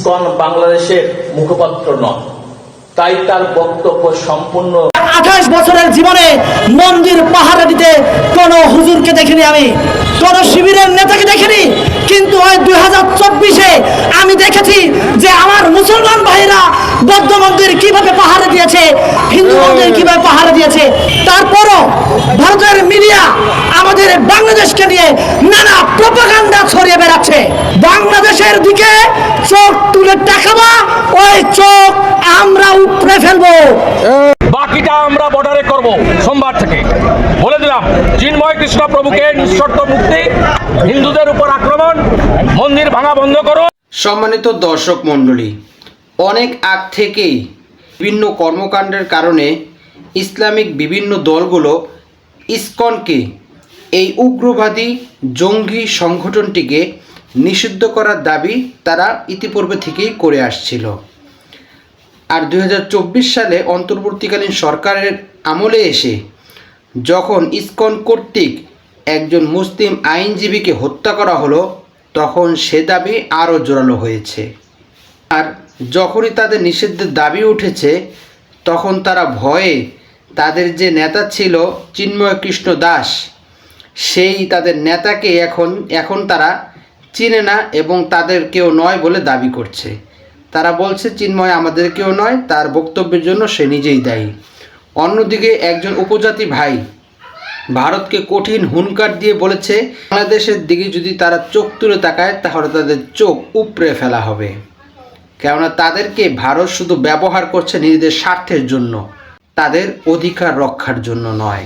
ISKCON বাংলাদেশের মুখপাত্র নন, তাই তার বক্তব্য সম্পূর্ণ। 28 বছরের জীবনে মন্দির পাহারা দিতে কোন হুজুরকে দেখিনি, আমি কোন শিবিরের নেতাকে দেখিনি, কিন্তু ওই 2024-এ আমি দেখেছি যে আমার মুসলমান ভাইরা বৌদ্ধ মন্দির কিভাবে পাহারা দিয়েছে, হিন্দু মন্দির কিভাবে পাহারা দিয়েছে। তারপরও ভারতের মিডিয়া আমাদের বাংলাদেশকে নিয়ে নানা প্রপাগান্ডা ছড়িয়ে বেড়াচ্ছে। বাংলাদেশের দিকে চোখ তুলে তাকাবা, ওই চোখ আমরা উপড়ে ফেলবো। বাকিটা আমরা বর্ডারে করব। সোমবার থেকে বলে দিলাম, চিন্ময় কৃষ্ণ প্রভুকে নিঃশর্ত মুক্তি, হিন্দুদের উপর আক্রমণ, মন্দির ভাঙা বন্ধ করো। সম্মানিত দর্শক মণ্ডলী, অনেক আগ থেকেই বিভিন্ন কর্মকাণ্ডের কারণে ইসলামিক বিভিন্ন দলগুলো ইসকনকে, এই উগ্রবাদী জঙ্গি সংগঠনটিকে নিষিদ্ধ করার দাবি তারা ইতিপূর্বে থেকেই করে আসছিল। আর 2024 সালে অন্তর্বর্তীকালীন সরকারের আমলে এসে যখন ইসকন কর্তৃক একজন মুসলিম আইনজীবীকে হত্যা করা হলো, তখন সে দাবি আরও জোরালো হয়েছে। আর যখনই তাদের নিষিদ্ধের দাবি উঠেছে, তখন তারা ভয়ে তাদের যে নেতা ছিল চিন্ময় কৃষ্ণ দাস, সেই তাদের নেতাকে এখন তারা চিনে না এবং তাদের কেউ নয় বলে দাবি করছে। তারা বলছে চিন্ময় আমাদের কেউ নয়, তার বক্তব্যের জন্য সে নিজেই দায়ী। অন্যদিকে একজন উপজাতি ভাই ভারতকে কঠিন হুঙ্কার দিয়ে বলেছে, বাংলাদেশের দিকে যদি তারা চোখ তুলে তাকায় তাহলে তাদের চোখ উপড়ে ফেলা হবে, কেননা তাদেরকে ভারত শুধু ব্যবহার করছে নিজেদের স্বার্থের জন্য, তাদের অধিকার রক্ষার জন্য নয়।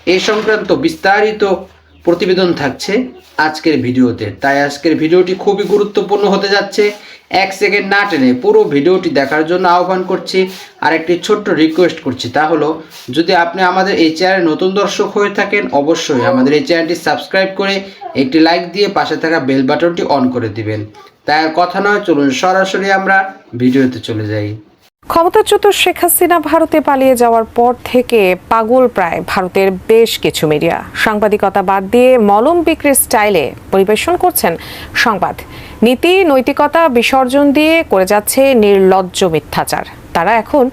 এই সংক্রান্ত বিস্তারিত প্রতিবেদন থাকছে আজকের ভিডিওতে, তাই আজকের ভিডিওটি খুবই গুরুত্বপূর্ণ হতে যাচ্ছে। 1 সেকেন্ড না টেনে পুরো ভিডিওটি দেখার জন্য আহ্বান করছি। আর একটি ছোট্ট রিকোয়েস্ট করছি, তা হলো যদি আপনি আমাদের এই চ্যানেলে নতুন দর্শক হয়ে থাকেন, অবশ্যই আমাদের এই চ্যানেলটি সাবস্ক্রাইব করে একটি লাইক দিয়ে পাশে থাকা বেল বাটনটি অন করে দিবেন। তাই আর কথা নয়, চলুন সরাসরি আমরা ভিডিওতে চলে যাই। ক্ষমতাচ্যুত শেখ হাসিনা ভারতে পালিয়ে যাওয়ার পর থেকে পাগল প্রায় ভারতের বেশ কিছু মিডিয়া। সাংবাদিকতা বাদ দিয়ে মলম বিক্রির স্টাইলে পরিবেশন করছেন সংবাদ। নীতি নৈতিকতা বিসর্জন দিয়ে করে যাচ্ছে নির্লজ্জ মিথ্যাচার। তারা এখন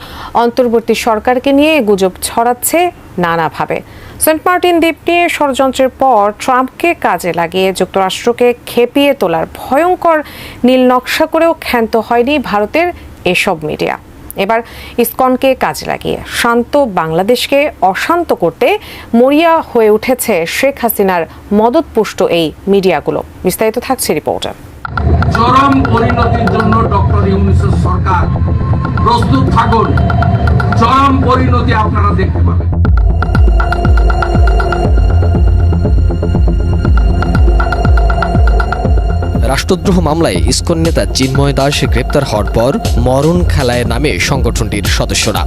অন্তর্বর্তী সরকারকে নিয়ে গুজব ছড়াচ্ছে নানাভাবে। সেন্ট মার্টিন দ্বীপ নিয়ে ষড়যন্ত্রের পর ট্রাম্পকে কাজে লাগিয়ে যুক্তরাষ্ট্রকে খেপিয়ে তোলার ভয়ঙ্কর নীল নকশা করেও ক্ষান্ত হয়নি ভারতের এসব মিডিয়া। এবার ইসকনকে কাজে লাগিয়ে শান্ত বাংলাদেশকে অশান্ত করতে মরিয়া হয়ে উঠেছে শেখ হাসিনার মদতপুষ্ট এই মিডিয়াগুলো। বিস্তারিত থাকছে রিপোর্টে। চরম পরিণতির জন্য ডক্টর ইউনূসের সরকার প্রস্তুত থাকুন, চরম পরিণতি আপনারা দেখতে পাবেন। রাষ্ট্রদ্রোহ মামলায় ইসকন নেতা চিন্ময় দাস গ্রেপ্তার হওয়ার পর মরণ খেলায় নামে সংগঠনটির সদস্যরা।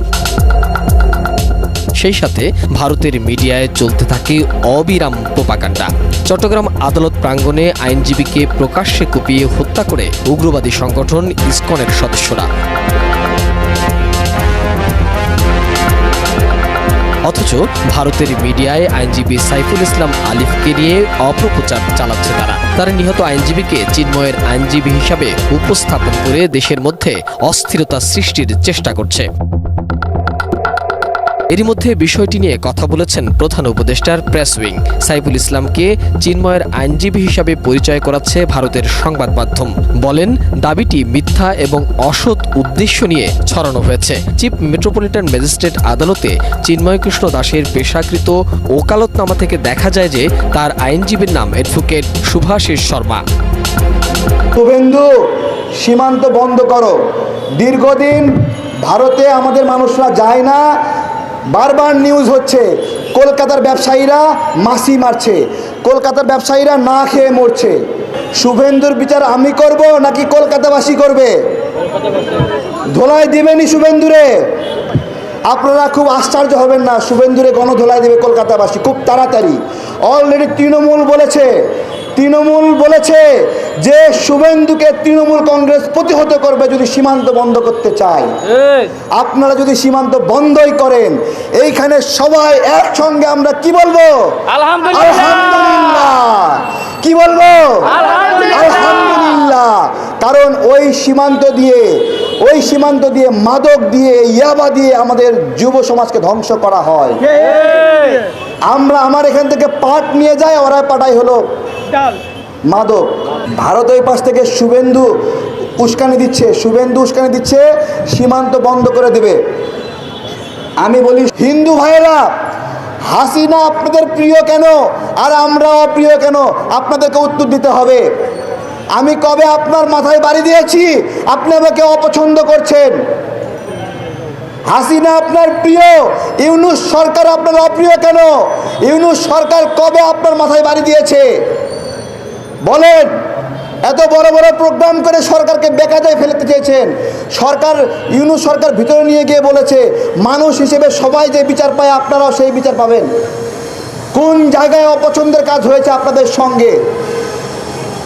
সেই সাথে ভারতের মিডিয়ায় চলতে থাকে অবিরাম প্রোপাগান্ডা। চট্টগ্রাম আদালত প্রাঙ্গণে আইনজীবীকে প্রকাশ্যে কুপিয়ে হত্যা করে উগ্রবাদী সংগঠন ইসকনের সদস্যরা। অথচ ভারতের মিডিয়ায় আইনজীবী সাইফুল ইসলাম আলিফকে নিয়ে অপপ্রচার চালাচ্ছে তারা নিহত আইনজীবীকে চিন্ময়ের আইনজীবী হিসাবে উপস্থাপন করে দেশের মধ্যে অস্থিরতা সৃষ্টির চেষ্টা করছে। এরই মধ্যে বিষয়টি নিয়ে কথা বলেছেন প্রধান উপদেষ্টার প্রেস উইং। সাইফুল ইসলামকে চিন্ময়ের আইনজীবী হিসাবে পরিচয় করাচ্ছে ভারতের সংবাদ মাধ্যম। বলেন, দাবিটি মিথ্যা এবং অসৎ উদ্দেশ্য নিয়ে ছড়ানো হয়েছে। চিফ মেট্রোপলিটন ম্যাজিস্ট্রেট আদালতে চিন্ময় কৃষ্ণ দাসের পেশাকৃত ওকালতনামা থেকে দেখা যায় যে তার আইনজীবীর নাম অ্যাডভোকেট শুভাশিস শর্মা। শুভেন্দু, সীমান্ত বন্ধ করো। দীর্ঘদিন ভারতে আমাদের মানুষরা যায় না, বারবার নিউজ হচ্ছে কলকাতার ব্যবসায়ীরা মাসি মারছে, কলকাতার ব্যবসায়ীরা না খেয়ে মরছে। শুভেন্দুর বিচার আমি করব নাকি কলকাতাবাসী করবে? ধোলাই দিবেনি শুভেন্দুরে? আপনারা খুব আশ্চর্য হবেন না, শুভেন্দুরে গণধোলাই দেবে কলকাতাবাসী খুব তাড়াতাড়ি। অলরেডি তৃণমূল বলেছে যে শুভেন্দুকে তৃণমূল কংগ্রেস প্রতিহত করবে যদি সীমান্ত বন্ধ করতে চায়। আপনারা যদি সীমান্ত বন্ধই করেন, এইখানে সবাই একসঙ্গে আমরা কি বলবো? আলহামদুলিল্লাহ। কি বলবো? আলহামদুলিল্লাহ। কারণ ওই সীমান্ত দিয়ে মাদক দিয়ে ইয়াবা দিয়ে আমাদের যুব সমাজকে ধ্বংস করা হয়। আমার এখান থেকে পাট নিয়ে যায়, ওরা পাঠাই হলো মাদক। ভারত ওই পাশ থেকে শুভেন্দু উস্কানি দিচ্ছে সীমান্ত বন্ধ করে দেবে। আমি বলি হিন্দু ভাইয়েরা, হাসিনা আপনাদের প্রিয় কেন আর আমরাও প্রিয় কেন, আপনাদেরকে উত্তর দিতে হবে। আমি কবে আপনার মাথায় বাড়ি দিয়েছি আপনি আমাকে অপছন্দ করছেন? হাসিনা আপনার প্রিয়, ইউনূস সরকার আপনার অপ্রিয় কেন? ইউনূস সরকার কবে আপনার মাথায় বাড়ি দিয়েছে বলেন? এত বড় বড় প্রোগ্রাম করে সরকারকে বেকায়দায় ফেলতে চেয়েছেন। ইউনূস সরকার ভিতরে নিয়ে গিয়ে বলেছে মানুষ হিসেবে সবাই যে বিচার পায় আপনারাও সেই বিচার পাবেন। কোন জায়গায় অপছন্দের কাজ হয়েছে আপনাদের সঙ্গে?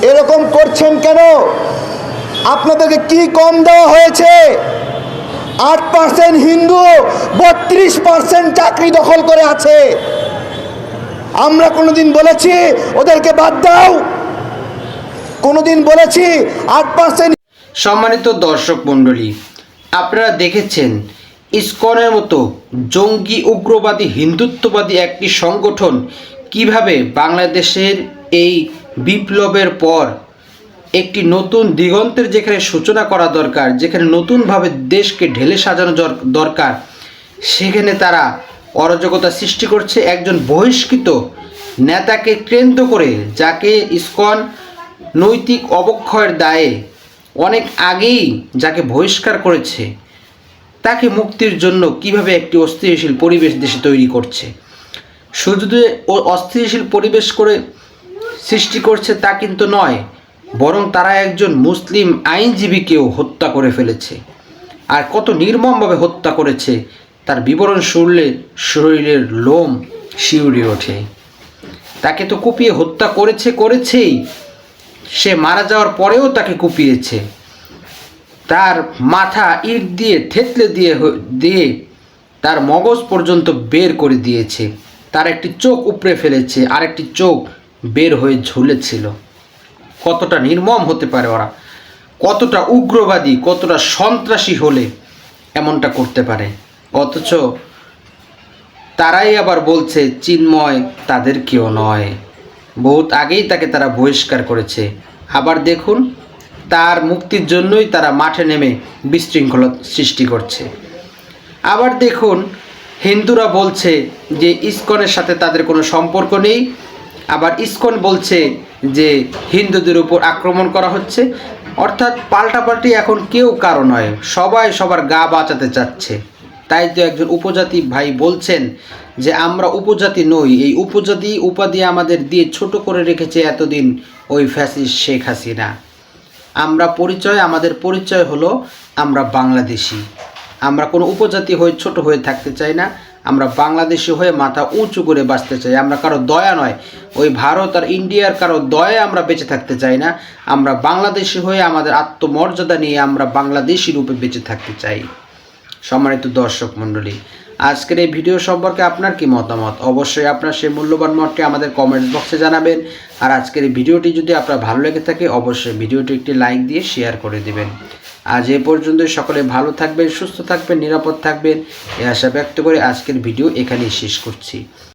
এরকম করছেন কেন? আপনাদেরকে কি কম দেওয়া হয়েছে? 8% হিন্দু 32% চাকরি দখল করে আছে। আমরা কোনোদিন বলেছি ওদেরকে বাদ দাও? কোনোদিন বলেছি 8%? সম্মানিত দর্শক মণ্ডলী, আপনারা দেখেছেন ইসকনের মতো জঙ্গি উগ্রবাদী হিন্দুত্ববাদী একটি সংগঠন কিভাবে বাংলাদেশের এই বিপ্লবের পর একটি নতুন দিগন্তের যেখানে সূচনা করা দরকার, যেখানে নতুনভাবে দেশকে ঢেলে সাজানো দরকার, সেখানে তারা অরাজকতা সৃষ্টি করছে। একজন বহিষ্কৃত নেতাকে কেন্দ্র করে, যাকে ইসকন নৈতিক অবক্ষয়ের দায়ে অনেক আগেই যাকে বহিষ্কার করেছে, তাকে মুক্তির জন্য কিভাবে একটি অস্থিতিশীল পরিবেশ দেশে তৈরি করছে। শুধু অস্থিতিশীল পরিবেশ করে সৃষ্টি করছে তা কিন্তু নয়, বরং তারা একজন মুসলিম আইনজীবীকেও হত্যা করে ফেলেছে। আর কত নির্মমভাবে হত্যা করেছে তার বিবরণ শুনলে শরীরের লোম শিউরে ওঠে। তাকে তো কুপিয়ে হত্যা করেছেই, সে মারা যাওয়ার পরেও তাকে কুপিয়েছে। তার মাথা ইট দিয়ে থেতলে দিয়ে তার মগজ পর্যন্ত বের করে দিয়েছে। তার একটি চোখ উপড়ে ফেলেছে, আর একটি চোখ বের হয়ে ঝুলেছিল। কতটা নির্মম হতে পারে ওরা, কতটা উগ্রবাদী, কতটা সন্ত্রাসী হলে এমনটা করতে পারে। অথচ তারাই আবার বলছে চিন্ময় তাদের কেউ নয়, বহুত আগেই তাকে তারা বহিষ্কার করেছে। আবার দেখুন, তার মুক্তির জন্যই তারা মাঠে নেমে বিশৃঙ্খলা সৃষ্টি করছে। আবার দেখুন, হিন্দুরা বলছে যে ইসকনের সাথে তাদের কোনো সম্পর্ক নেই, আবার ইসকন বলছে যে হিন্দুদের উপর আক্রমণ করা হচ্ছে। অর্থাৎ পাল্টাপাল্টি এখন কেউ কারো নয়, সবাই সবার গা বাঁচাতে চাচ্ছে। তাই তো একজন উপজাতি ভাই বলছেন যে আমরা উপজাতি নই, এই উপজাতি উপাধি আমাদের দিয়ে ছোট করে রেখেছে এতদিন ওই ফ্যাসিস্ট শেখ হাসিনা। আমাদের পরিচয় হলো আমরা বাংলাদেশি। আমরা কোনো উপজাতি হয়ে ছোট হয়ে থাকতে চাই না, আমরা বাংলাদেশি হয়ে মাথা উঁচু করে বাঁচতে চাই। আমরা কারো দয়া নয়, ওই ভারত আর ইন্ডিয়ার কারো দয়া আমরা বেঁচে থাকতে চাই না। আমরা বাংলাদেশি হয়ে আমাদের আত্মমর্যাদা নিয়ে আমরা বাংলাদেশি রূপে বেঁচে থাকতে চাই। সম্মানিত দর্শক মণ্ডলী, আজকের এই ভিডিও সম্পর্কে আপনার কি মতামত? অবশ্যই আপনার সেই মূল্যবান মতটি আমাদের কমেন্টস বক্সে জানাবেন। আর আজকের এই ভিডিওটি যদি আপনার ভালো লেগে থাকে অবশ্যই ভিডিওটি একটি লাইক দিয়ে শেয়ার করে দেবেন। আজ এ পর্যন্তই। সকলে ভালো থাকবেন, সুস্থ থাকবেন, নিরাপদ থাকবেন এই আশা ব্যক্ত করে আজকের ভিডিও এখানেই শেষ করছি।